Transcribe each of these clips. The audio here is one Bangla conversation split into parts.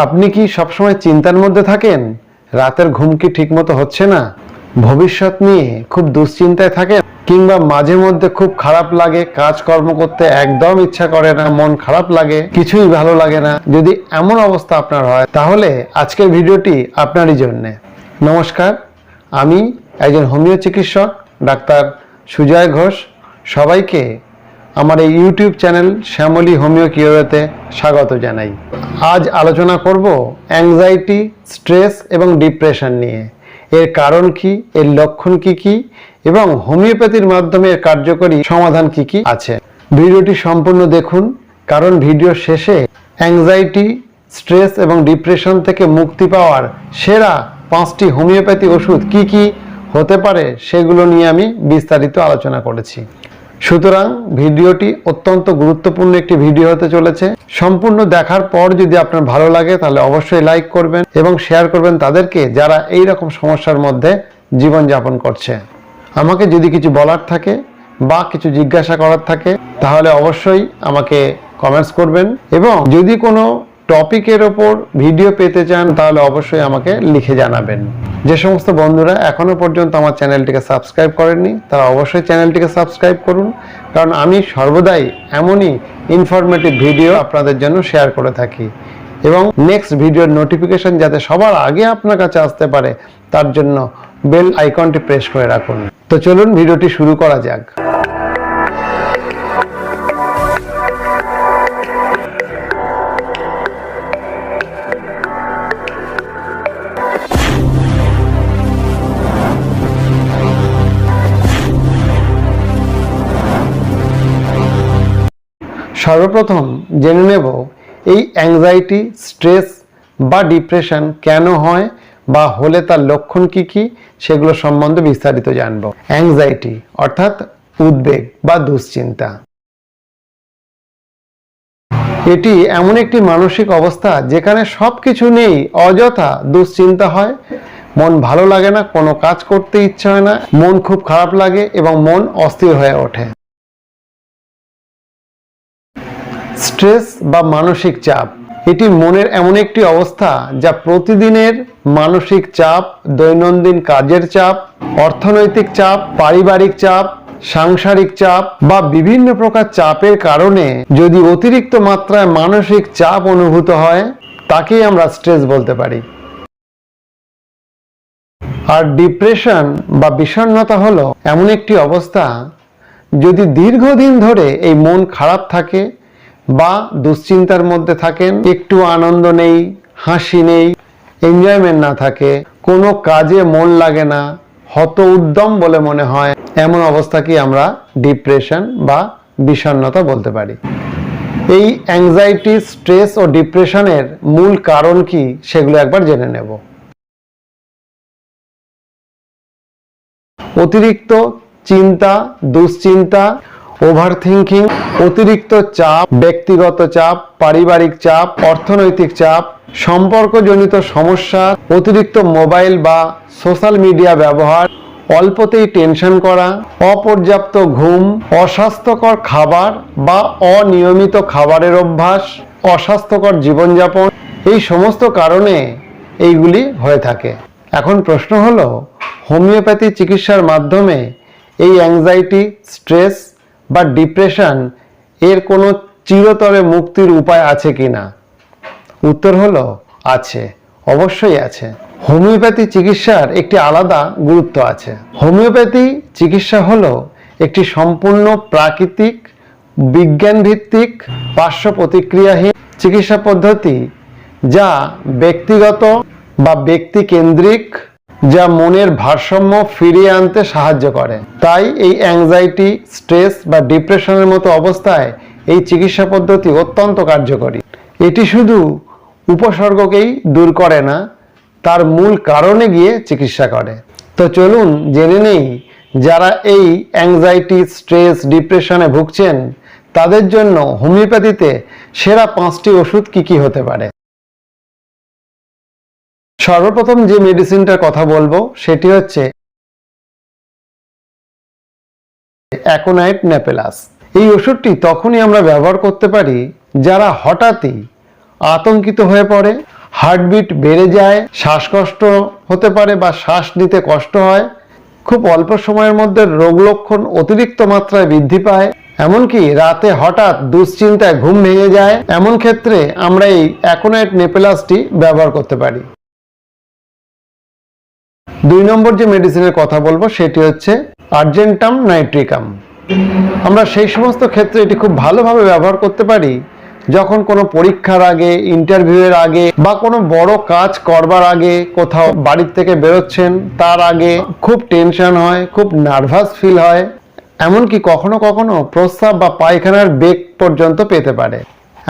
আপনি কি সবসময় চিন্তার মধ্যে থাকেন? রাতের ঘুম কি ঠিকমতো হচ্ছে না? ভবিষ্যৎ নিয়ে খুব দুশ্চিন্তায় থাকেন? কিংবা মাঝে মধ্যে খুব খারাপ লাগে, কাজকর্ম করতে একদম ইচ্ছা করে না, মন খারাপ লাগে, কিছুই ভালো লাগে না? যদি এমন অবস্থা আপনার হয় তাহলে আজকের ভিডিওটি আপনারই জন্য। নমস্কার, আমি একজন হোমিও চিকিৎসক ডাক্তার সুজয় ঘোষ। সবাইকে আমার এই ইউটিউব চ্যানেল শ্যামলী হোমিও কিওরতে স্বাগত জানাই। আজ আলোচনা করব অ্যাংজাইটি, স্ট্রেস এবং ডিপ্রেশন নিয়ে। এর কারণ কি, এর লক্ষণ কি কি এবং হোমিওপ্যাথির মাধ্যমে এর কার্যকরী সমাধান কি কি আছে। ভিডিওটি সম্পূর্ণ দেখুন, কারণ ভিডিও শেষে অ্যাংজাইটি, স্ট্রেস এবং ডিপ্রেশন থেকে মুক্তি পাওয়ার সেরা 5টি হোমিওপ্যাথি ওষুধ কি কি হতে পারে সেগুলো নিয়ে আমি বিস্তারিত আলোচনা করেছি। সুতরাং ভিডিওটি অত্যন্ত গুরুত্বপূর্ণ একটি ভিডিও হতে চলেছে। সম্পূর্ণ দেখার পর যদি আপনার ভালো লাগে তাহলে অবশ্যই লাইক করবেন এবং শেয়ার করবেন তাদেরকে যারা এই রকম সমস্যার মধ্যে জীবনযাপন করছে। আমাকে যদি কিছু বলার থাকে বা কিছু জিজ্ঞাসা করার থাকে তাহলে অবশ্যই আমাকে কমেন্টস করবেন, এবং যদি কোনো টপিকের ওপর ভিডিও পেতে চান তাহলে অবশ্যই আমাকে লিখে জানাবেন। যে সমস্ত বন্ধুরা এখনো পর্যন্ত আমার চ্যানেলটিকে সাবস্ক্রাইব করেননি তারা অবশ্যই চ্যানেলটিকে সাবস্ক্রাইব করুন, কারণ আমি সর্বদাই এমনই ইনফরমেটিভ ভিডিও আপনাদের জন্য শেয়ার করে থাকি, এবং নেক্সট ভিডিওর নোটিফিকেশন যাতে সবার আগে আপনার কাছে আসতে পারে তার জন্য বেল আইকনটি প্রেস করে রাখুন। তো চলুন ভিডিওটি শুরু করা যাক। সর্বপ্রথম জেনে নেব এই অ্যাংজাইটি, স্ট্রেস বা ডিপ্রেশন কেন হয় বা হলে তার লক্ষণ কি কি সেগুলো সম্বন্ধে বিস্তারিত জানব। অ্যাংজাইটি অর্থাৎ উদ্বেগ বা দুশ্চিন্তা। এটি এমন একটি মানসিক অবস্থা যেখানে সবকিছু নেই, অযথা দুশ্চিন্তা হয়, মন ভালো লাগে না, কোনো কাজ করতে ইচ্ছা হয় না, মন খুব খারাপ লাগে এবং মন অস্থির হয়ে ওঠে। স্ট্রেস বা মানসিক চাপ, এটি মনের এমন একটি অবস্থা যা প্রতিদিনের মানসিক চাপ, দৈনন্দিন কাজের চাপ, অর্থনৈতিক চাপ, পারিবারিক চাপ, সাংসারিক চাপ বা বিভিন্ন প্রকার চাপের কারণে যদি অতিরিক্ত মাত্রায় মানসিক চাপ অনুভূত হয় তাকেই আমরা স্ট্রেস বলতে পারি। আর ডিপ্রেশন বা বিষণ্ণতা হলো এমন একটি অবস্থা যদি দীর্ঘদিন ধরে এই মন খারাপ থাকে বা দুশ্চিন্তার মধ্যে থাকেন, একটু আনন্দ নেই, হাসি নেই, এনজয়মেন্ট না থাকে, কোনো কাজে মন লাগে না, হত উদ্যম বলে মনে হয়, এমন অবস্থাকে আমরা ডিপ্রেশন বা বিষণ্ণতা বলতে পারি। এই অ্যাংজাইটি, স্ট্রেস ও ডিপ্রেশনের মূল কারণ কি সেগুলো একবার জেনে নেব। অতিরিক্ত চিন্তা, দুশ্চিন্তা, ওভার থিঙ্কিং, অতিরিক্ত চাপ, ব্যক্তিগত চাপ, পারিবারিক চাপ, অর্থনৈতিক চাপ, সম্পর্কজনিত সমস্যা, অতিরিক্ত মোবাইল বা সোশ্যাল মিডিয়া ব্যবহার, অল্পতেই টেনশন করা, অপর্যাপ্ত ঘুম, অস্বাস্থ্যকর খাবার বা অনিয়মিত খাবারের অভ্যাস, অস্বাস্থ্যকর জীবনযাপন, এই সমস্ত কারণে এইগুলি হয়ে থাকে। এখন প্রশ্ন হলো, হোমিওপ্যাথি চিকিৎসার মাধ্যমে এই অ্যাংজাইটি, স্ট্রেস বা ডিপ্রেশন এর কোনো চিরতরে মুক্তির উপায় আছে কিনা? উত্তর হলো আছে, অবশ্যই আছে। হোমিওপ্যাথি চিকিৎসার একটি আলাদা গুরুত্ব আছে। হোমিওপ্যাথি চিকিৎসা হলো একটি সম্পূর্ণ প্রাকৃতিক, বিজ্ঞানভিত্তিক, পার্শ্ব প্রতিক্রিয়াহীন চিকিৎসা পদ্ধতি যা ব্যক্তিগত বা ব্যক্তিকেন্দ্রিক, যা মনের ভারসাম্য ফিরিয়ে আনতে সাহায্য করে। তাই এই অ্যাংজাইটি, স্ট্রেস বা ডিপ্রেশনের মতো অবস্থায় এই চিকিৎসা পদ্ধতি অত্যন্ত কার্যকরী। এটি শুধু উপসর্গকেই দূর করে না, তার মূল কারণে গিয়ে চিকিৎসা করে। তো চলুন জেনে নেই যারা এই অ্যাংজাইটি, স্ট্রেস, ডিপ্রেশনে ভুগছেন তাদের জন্য হোমিওপ্যাথিতে সেরা 5টি ওষুধ কি কি হতে পারে। সর্বপ্রথম যে মেডিসিনটার কথা বলবো সেটি হচ্ছে অ্যাকোনাইট নেপেলাস। এই ওষুধটি তখনই আমরা ব্যবহার করতে পারি যারা হঠাৎই আতঙ্কিত হয়ে পড়ে, হার্টবিট বেড়ে যায়, শ্বাসকষ্ট হতে পারে বা শ্বাস নিতে কষ্ট হয়, খুব অল্প সময়ের মধ্যে রোগ লক্ষণ অতিরিক্ত মাত্রায় বৃদ্ধি পায়, এমনকি রাতে হঠাৎ দুশ্চিন্তায় ঘুম ভেঙে যায়। এমন ক্ষেত্রে আমরা এই অ্যাকোনাইট নেপেলাসটি ব্যবহার করতে পারি। 2 নম্বর যে মেডিসিনের কথা বলবো সেটি হচ্ছে আর্জেন্টাম নাইট্রিকাম। আমরা সেই সমস্ত ক্ষেত্রে এটি খুব ভালোভাবে ব্যবহার করতে পারি যখন কোনো পরীক্ষার আগে, ইন্টারভিউয়ের আগে বা কোনো বড় কাজ করবার আগে, কোথাও বাড়ির থেকে বেরোচ্ছেন তার আগে খুব টেনশন হয়, খুব নার্ভাস ফিল হয়, এমনকি কখনো কখনো প্রস্রাব বা পায়খানার বেগ পর্যন্ত পেতে পারে।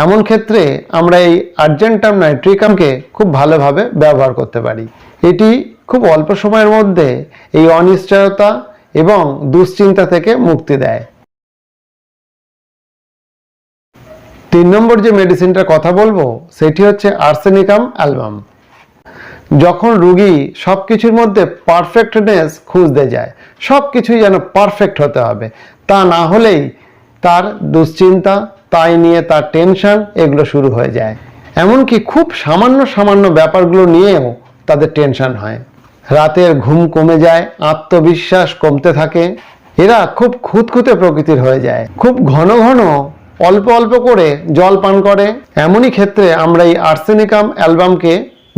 এমন ক্ষেত্রে আমরা এই আর্জেন্টাম নাইট্রিকামকে খুব ভালোভাবে ব্যবহার করতে পারি। এটি খুব অল্প সময়ের মধ্যে এই অনিশ্চয়তা এবং দুশ্চিন্তা থেকে মুক্তি দেয়। 3 নম্বর যে মেডিসিনটার কথা বলবো সেটি হচ্ছে আর্সেনিকাম অ্যালবাম। যখন রোগী সবকিছুর মধ্যে পারফেক্টনেস খুঁজতে যায়, সবকিছুই যেন পারফেক্ট হতে হবে, তা না হলেই তার দুশ্চিন্তা, তাই নিয়ে তার টেনশন এগুলো শুরু হয়ে যায়। এমনকি খুব সামান্য সামান্য ব্যাপারগুলো নিয়েও তাদের টেনশন হয়। রাতের ঘুম কমে যায়, আত্মবিশ্বাস কমতে থাকে, এরা খুব খুঁতখুঁতে প্রকৃতির হয়ে যায়, খুব ঘন ঘন অল্প অল্প করে জল পান করে। এমনই ক্ষেত্রে আমরা এই আর্সেনিকাম অ্যালবামকে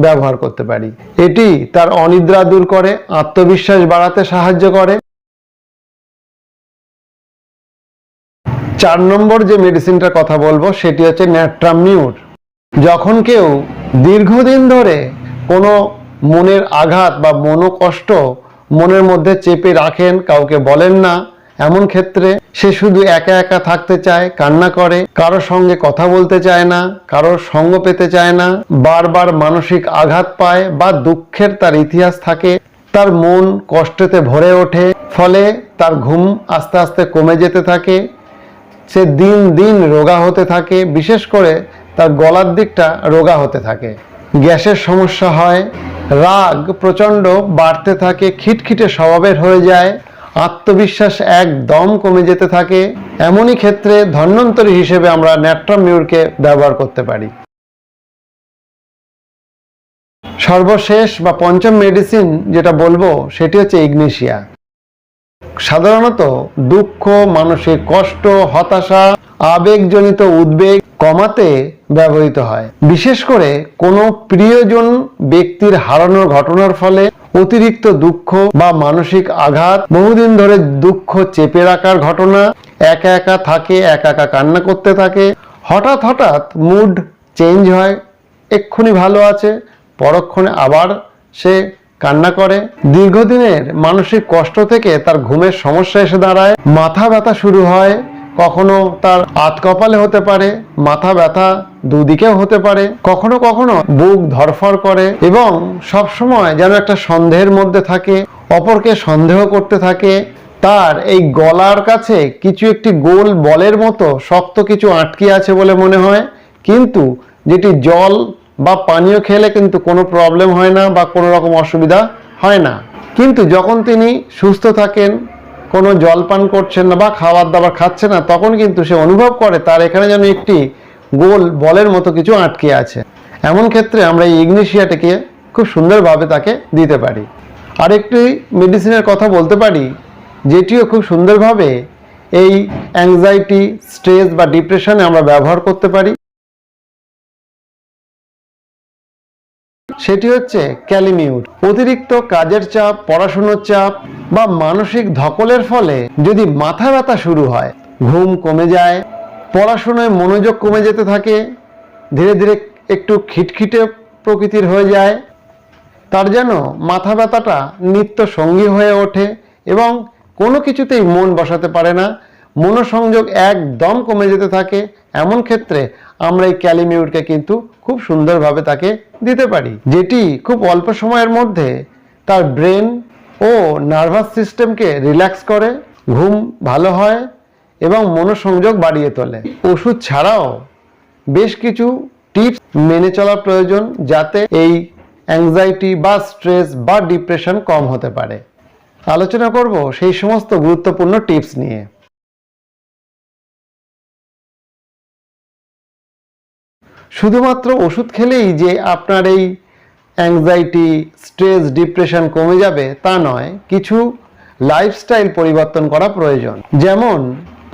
ব্যবহার করতে পারি। এটি তার অনিদ্রা দূর করে, আত্মবিশ্বাস বাড়াতে সাহায্য করে। 4 নম্বর যে মেডিসিনটার কথা বলবো সেটি হচ্ছে ন্যাট্রাম মিউর। যখন কেউ দীর্ঘদিন ধরে কোনো মনের আঘাত বা মনোকষ্ট মনের মধ্যে চেপে রাখেন, কাউকে বলেন না, এমন ক্ষেত্রে সে শুধু একা একা থাকতে চায়, কান্না করে, কারোর সঙ্গে কথা বলতে চায় না, কারোর সঙ্গ পেতে চায় না, বারবার মানসিক আঘাত পায় বা দুঃখের তার ইতিহাস থাকে, তার মন কষ্টেতে ভরে ওঠে, ফলে তার ঘুম আস্তে আস্তে কমে যেতে থাকে, সে দিন দিন রোগা হতে থাকে, বিশেষ করে তার গলার দিকটা রোগা হতে থাকে, গ্যাসের সমস্যা হয়, রাগ প্রচণ্ড বাড়তে থাকে, খিটখিটে স্বভাবের হয়ে যায়, আত্মবিশ্বাস একদম কমে যেতে থাকে। এমনই ক্ষেত্রে ধন্বন্তরী হিসেবে আমরা ন্যাট্রাম মিউরকে ব্যবহার করতে পারি। সর্বশেষ বা 5ম মেডিসিন যেটা বলবো সেটি হচ্ছে ইগনেশিয়া। সাধারণত দুঃখ, মানসিক কষ্ট, হতাশা, আবেগজনিত উদ্বেগ কমাতে ব্যবহৃত হয়। বিশেষ করে কোনো প্রিয়জন ব্যক্তির হারানোর ঘটনার ফলে অতিরিক্ত দুঃখ বা মানসিক আঘাত, বহুদিন ধরে দুঃখ চেপে রাখার ঘটনা, একা একা থাকে, একা একা কান্না করতে থাকে, হঠাৎ হঠাৎ মুড চেঞ্জ হয়, এক্ষুনি ভালো আছে, পরক্ষণে আবার সে কান্না করে, দীর্ঘদিনের মানসিক কষ্ট থেকে তার ঘুমের সমস্যা এসে দাঁড়ায়, মাথা ব্যথা শুরু হয়, কখনো তার আধ কপালে হতে পারে, মাথা ব্যথা দুদিকেও হতে পারে, কখনো কখনো বুক ধড়ফড় করে এবং সবসময় যেন একটা সন্দেহের মধ্যে থাকে, অপরকে সন্দেহ করতে থাকে, তার এই গলার কাছে কিছু একটি গোল বলের মতো শক্ত কিছু আটকে আছে বলে মনে হয়, কিন্তু যেটি জল বা পানীয় খেলে কিন্তু কোনো প্রবলেম হয় না বা কোনো রকম অসুবিধা হয় না। কিন্তু যখন তিনি সুস্থ থাকেন, কোনো জল পান করছেন না বা খাবার দাবার খাচ্ছে না, তখন কিন্তু সে অনুভব করে তার এখানে যেন একটি গোল বলের মতো কিছু আটকে আছে। এমন ক্ষেত্রে আমরা এই ইগনেশিয়াটাকে খুব সুন্দরভাবে তাকে দিতে পারি। আরেকটি মেডিসিনের কথা বলতে পারি যেটিও খুব সুন্দরভাবে এই অ্যাংজাইটি, স্ট্রেস বা ডিপ্রেশনে আমরা ব্যবহার করতে পারি, সেটি হচ্ছে ক্যালিমিউর। অতিরিক্ত কাজের চাপ, পড়াশোনার চাপ বা মানসিক ধকলের ফলে যদি মাথা ব্যথা শুরু হয়, ঘুম কমে যায়, পড়াশোনায় মনোযোগ কমে যেতে থাকে, ধীরে ধীরে একটু খিটখিটে প্রকৃতির হয়ে যায়, তার যেন মাথা ব্যথাটা নিত্য সঙ্গী হয়ে ওঠে এবং কোনো কিছুতেই মন বসাতে পারে না, মনোসংযোগ একদম কমে যেতে থাকে, এমন ক্ষেত্রে আমরা এই ক্যালিমিউরকে কিন্তু খুব সুন্দরভাবে তাকে দিতে পারি, যেটি খুব অল্প সময়ের মধ্যে তার ব্রেন ও নার্ভাস সিস্টেমকে রিল্যাক্স করে, ঘুম ভালো হয় এবং মনোসংযোগ বাড়িয়ে তোলে। ওষুধ ছাড়াও বেশ কিছু টিপস মেনে চলা প্রয়োজন যাতে এই অ্যাংজাইটি বা স্ট্রেস বা ডিপ্রেশন কম হতে পারে। আলোচনা করব সেই সমস্ত গুরুত্বপূর্ণ টিপস নিয়ে। শুধুমাত্র ওষুধ খেলেই যে আপনার এই অ্যাংজাইটি, স্ট্রেস, ডিপ্রেশন কমে যাবে তা নয়, কিছু লাইফস্টাইল পরিবর্তন করা প্রয়োজন। যেমন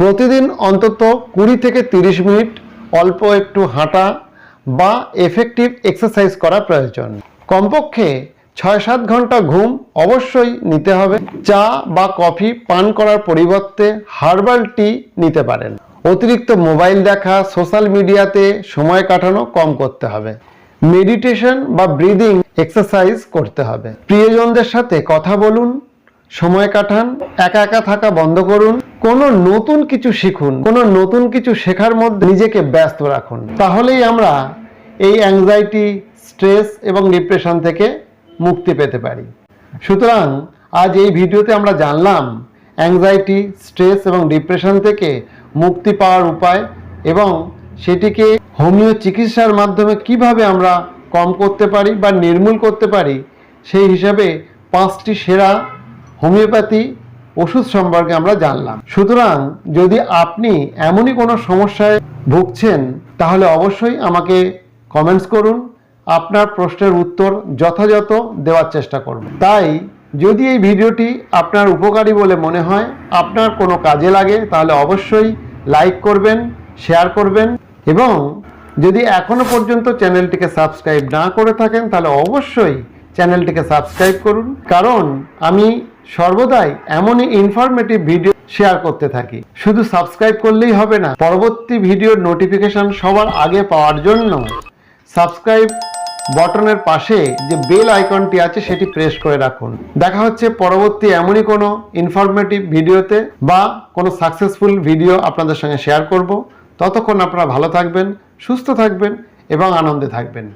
প্রতিদিন অন্তত 20 থেকে 30 মিনিট অল্প একটু হাঁটা বা এফেক্টিভ এক্সারসাইজ করা প্রয়োজন। কমপক্ষে 6-7 ঘন্টা ঘুম অবশ্যই নিতে হবে। চা বা কফি পান করার পরিবর্তে হার্বাল টি নিতে পারেন। অতিরিক্ত মোবাইল দেখা, সোশ্যাল মিডিয়াতে সময় কাটানো কম করতে হবে। মেডিটেশন বা ব্রিদিং এক্সারসাইজ করতে হবে। প্রিয়জনদের সাথে কথা বলুন, সময় কাটান, একা একা থাকা বন্ধ করুন। কোনো নতুন কিছু শিখুন, কোনো নতুন কিছু শেখার মধ্যে নিজেকে ব্যস্ত রাখুন। তাহলেই আমরা এই অ্যাংজাইটি, স্ট্রেস এবং ডিপ্রেশন থেকে মুক্তি পেতে পারি। সুতরাং আজ এই ভিডিওতে আমরা জানলাম অ্যাংজাইটি, স্ট্রেস এবং ডিপ্রেশন থেকে মুক্তি পাওয়ার উপায় এবং সেটিকে হোমিও চিকিৎসার মাধ্যমে কিভাবে আমরা কম করতে পারি বা নির্মূল করতে পারি, সেই হিসাবে 5টি সেরা হোমিওপ্যাথি ওষুধ সম্পর্কে আমরা জানলাম। সুতরাং যদি আপনি এমনই কোনো সমস্যায় ভুগছেন তাহলে অবশ্যই আমাকে কমেন্টস করুন। আপনার প্রশ্নের উত্তর যথাযথ দেওয়ার চেষ্টা করব। তাই যদি এই ভিডিওটি আপনার উপকারী বলে মনে হয়, আপনার কোনো কাজে লাগে, তাহলে অবশ্যই লাইক করবেন, শেয়ার করবেন এবং যদি এখনো পর্যন্ত চ্যানেলটিকে সাবস্ক্রাইব না করে থাকেন তাহলে অবশ্যই চ্যানেলটিকে সাবস্ক্রাইব করুন, কারণ আমি সর্বদাই এমনই ইনফরমেটিভ ভিডিও শেয়ার করতে থাকি। শুধু সাবস্ক্রাইব করলেই হবে না, পরবর্তী ভিডিওর নোটিফিকেশন সবার আগে পাওয়ার জন্য সাবস্ক্রাইব বটনের পাশে যে বেল আইকনটি আছে সেটি প্রেস করে রাখুন। দেখা হচ্ছে পরবর্তী এমনই কোনো ইনফরমেটিভ ভিডিওতে বা কোনো সাকসেসফুল ভিডিও আপনাদের সঙ্গে শেয়ার করব। ততক্ষণ আপনারা ভালো থাকবেন, সুস্থ থাকবেন এবং আনন্দে থাকবেন।